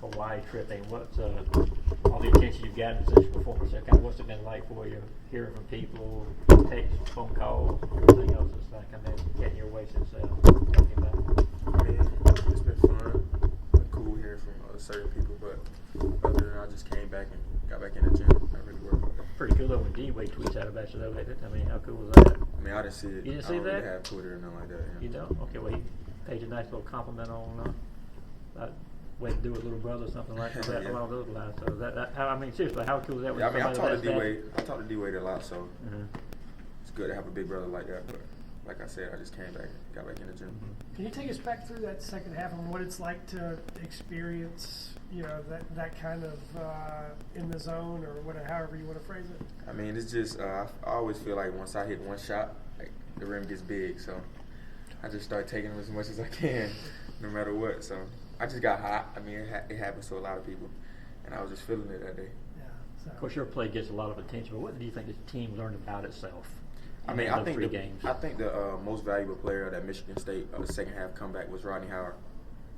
Hawaii trip, and what's all the attention you've gotten since your performance there? Kind of what's it been like for you, hearing from people, texts, phone calls, everything else that's like kind of getting your way since coming back? I mean, it's been fun, cool hearing from certain people, but other than that, I just came back and got back in the gym. I really worked. Pretty cool though when D-Wade tweets out about you though. I mean, how cool was that? I mean, I didn't see it. You didn't see I don't that? really have Twitter or nothing like that. Yeah. You don't? Okay, well he paid you a nice little compliment on way to do with little brother or something like that Yeah. along those lines. So that how, I mean, seriously, how cool is that? Yeah, I mean, I talked to to D-Wade a lot, so Mm-hmm. it's good to have a big brother like that. But like I said, I just came back, got back in the gym. Mm-hmm. Can you take us back through that second half and what it's like to experience, that kind of in the zone or whatever, however you want to phrase it? I mean, it's just I always feel like once I hit one shot, like the rim gets big, so I just start taking them as much as I can, no matter what. So I just got hot. I mean, it happens to a lot of people, and I was just feeling it that day. Yeah. So. Of course, your play gets a lot of attention, but what do you think the team learned about itself? I mean, I think the the most valuable player of that Michigan State second half comeback was Rodney Howard.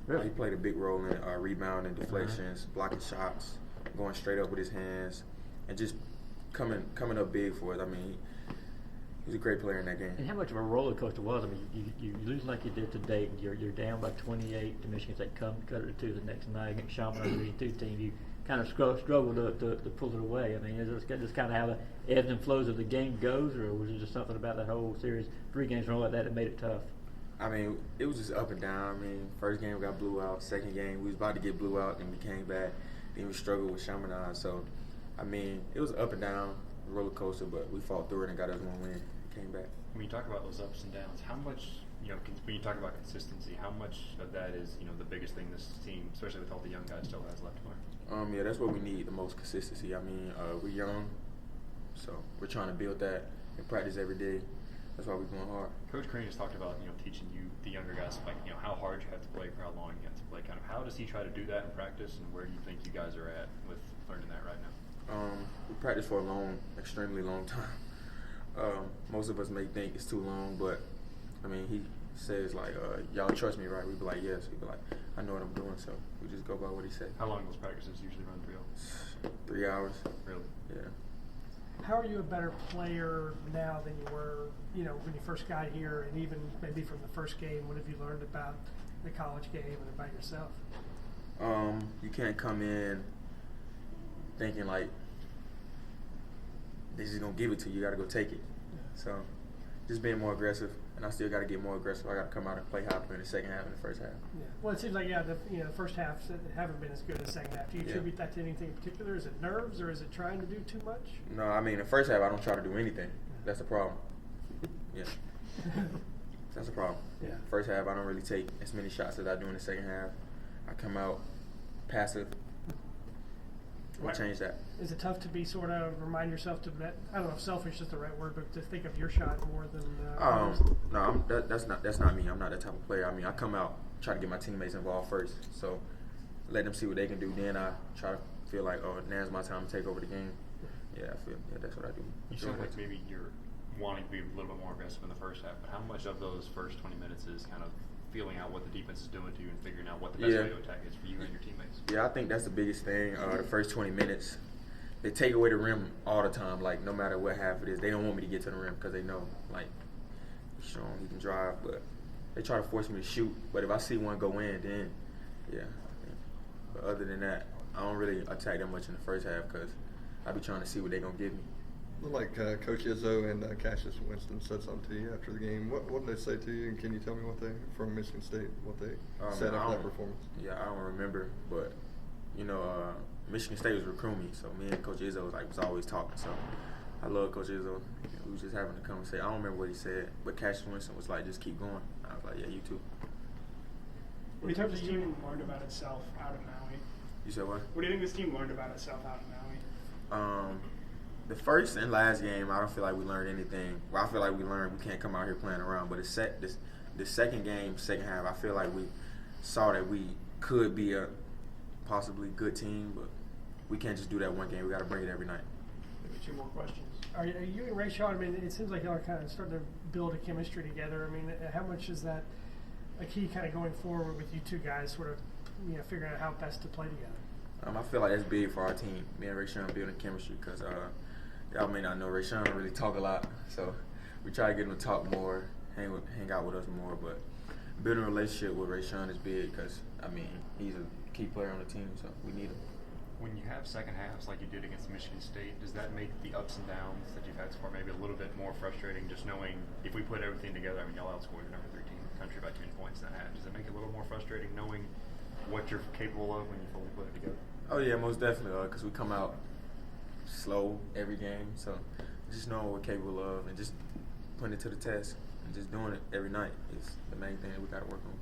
Really? He played a big role in rebounding, deflections, blocking shots, going straight up with his hands, and just coming up big for it. I mean, he's a great player in that game. And how much of a roller coaster was? I mean, you lose like you did today, and you're down by 28 to Michigan State. Cut it to 2 the next night against Shaman, Division II team. You kind of struggle to pull it away. I mean, is this kind of how the ebbs and flows of the game goes, or was it just something about that whole series, 3 games in a row like that made it tough? I mean, it was just up and down. I mean, first game we got blew out. Second game we was about to get blew out, and we came back. Then we struggled with Chaminade. So, I mean, it was up and down, roller coaster, but we fought through it and got us one win. Came back. When you talk about those ups and downs, how much, when you talk about consistency, how much of that is, the biggest thing this team, especially with all the young guys, still has left to learn? Yeah, that's what we need, the most consistency. I mean, we're young, so we're trying to build that and practice every day. That's why we're going hard. Coach Crane has talked about, teaching you, the younger guys, like, how hard you have to play, for how long you have to play. Kind of, how does he try to do that in practice, and where do you think you guys are at with learning that right now? We practice for a extremely long time. Most of us may think it's too long, but I mean, he says like, y'all trust me, right? We be like, yes. We be like, I know what I'm doing, so we just go by what he said. How long those practices usually run for you? 3 hours. Really? Yeah. How are you a better player now than you were, when you first got here, and even maybe from the first game? What have you learned about the college game and about yourself? You can't come in thinking like they're just gonna give it to you. You gotta go take it. Yeah. So just being more aggressive, and I still gotta get more aggressive. I gotta come out and play hopper in the second half and the first half. Yeah. Well, it seems like the first halves haven't been as good as the second half. Do you attribute that to anything in particular? Is it nerves, or is it trying to do too much? No, I mean the first half I don't try to do anything. That's the problem. Yeah. That's the problem. Yeah. First half I don't really take as many shots as I do in the second half. I come out passive. We'll change that. Is it tough to be sort of remind yourself to I don't know if selfish is the right word, but to think of your shot more than others? No, that's not me. I'm not that type of player. I mean, I come out try to get my teammates involved first, so let them see what they can do. Then I try to feel like, oh, now's my time to take over the game. Yeah, that's what I do. You sound like maybe you're wanting to be a little bit more aggressive in the first half, but how much of those first 20 minutes is kind of feeling out what the defense is doing to you and figuring out what the best way to attack is for you and your teammates? Yeah, I think that's the biggest thing. The first 20 minutes, they take away the rim all the time. Like, no matter what half it is, they don't want me to get to the rim because they know, like, he's strong, he can drive. But they try to force me to shoot. But if I see one go in, then, yeah. But other than that, I don't really attack that much in the first half because I be trying to see what they're going to give me. Like Coach Izzo and Cassius Winston said something to you after the game. What did they say to you? And can you tell me what from Michigan State, what they said after that performance? Yeah, I don't remember, but Michigan State was recruiting me, so me and Coach Izzo was always talking. So I love Coach Izzo. We was just having a conversation. I don't remember what he said, but Cassius Winston was like, just keep going. I was like, yeah, you too. What do you think this team learned about itself out of Maui? You said what? What do you think this team learned about itself out of Maui? The first and last game, I don't feel like we learned anything. Well, I feel like we learned we can't come out here playing around. But the second game, second half, I feel like we saw that we could be a possibly good team, but we can't just do that one game. We got to bring it every night. Maybe 2 more questions. Are you and Rayshawn, I mean, it seems like y'all are kind of starting to build a chemistry together. I mean, how much is that a key kind of going forward with you two guys sort of figuring out how best to play together? I feel like that's big for our team. Me and Rayshawn building chemistry because y'all may not know Rayshawn don't really talk a lot, so we try to get him to talk more, hang out with us more. But building a relationship with Rayshawn is big because he's a key player on the team, so we need him. When you have second halves like you did against Michigan State, does that make the ups and downs that you've had so far maybe a little bit more frustrating? Just knowing if we put everything together, y'all outscored the number 13 in the country by 10 points in that half. Does it make it a little more frustrating knowing what you're capable of when you fully put it together? Oh yeah, most definitely, because we come out slow every game, so just knowing what we're capable of and just putting it to the test and just doing it every night is the main thing that we got to work on.